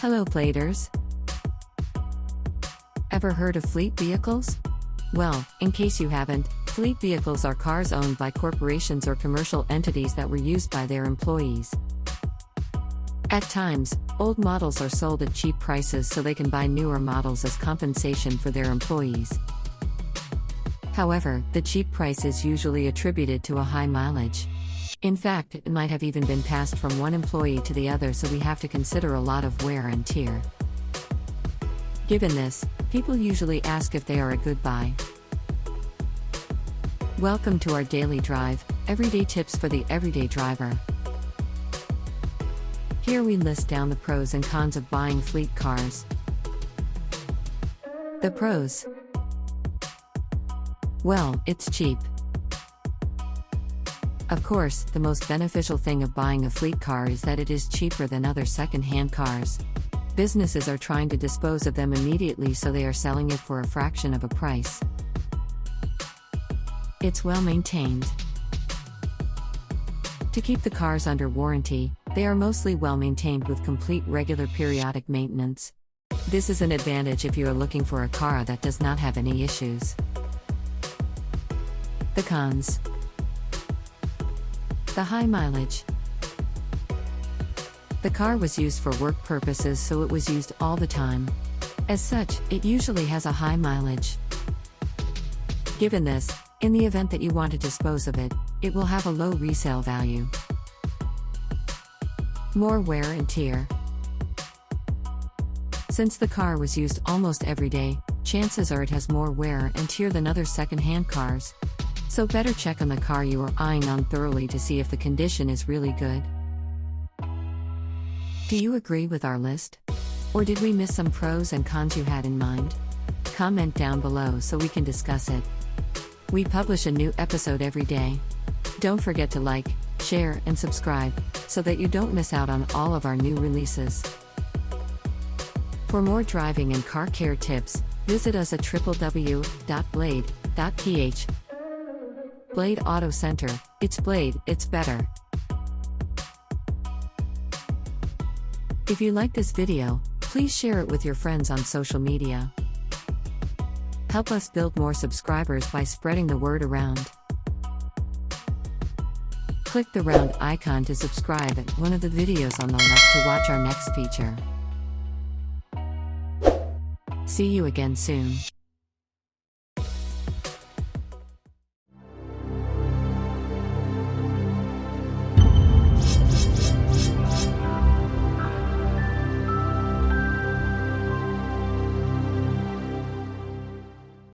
Hello Bladers! Ever heard of fleet vehicles? Well, in case you haven't, fleet vehicles are cars owned by corporations or commercial entities that were used by their employees. At times, old models are sold at cheap prices so they can buy newer models as compensation for their employees. However, the cheap price is usually attributed to a high mileage. In fact, it might have even been passed from one employee to the other, so we have to consider a lot of wear and tear. Given this, people usually ask if they are a good buy. Welcome to our daily drive, everyday tips for the everyday driver. Here we list down the pros and cons of buying fleet cars. The pros. Well, it's cheap. Of course, the most beneficial thing of buying a fleet car is that it is cheaper than other second-hand cars. Businesses are trying to dispose of them immediately, so they are selling it for a fraction of a price. It's well maintained. To keep the cars under warranty, they are mostly well maintained with complete regular periodic maintenance. This is an advantage if you are looking for a car that does not have any issues. The cons. The high mileage. The car was used for work purposes, so it was used all the time. As such, it usually has a high mileage. Given this, in the event that you want to dispose of it, it will have a low resale value. More wear and tear. Since the car was used almost every day, chances are it has more wear and tear than other second-hand cars. So better check on the car you are eyeing on thoroughly to see if the condition is really good. Do you agree with our list? Or did we miss some pros and cons you had in mind? Comment down below so we can discuss it. We publish a new episode every day. Don't forget to like, share, and subscribe, so that you don't miss out on all of our new releases. For more driving and car care tips, visit us at www.blade.ph. Blade Auto Center, it's Blade, it's better. If you like this video, please share it with your friends on social media. Help us build more subscribers by spreading the word around. Click the round icon to subscribe at one of the videos on the left to watch our next feature. See you again soon.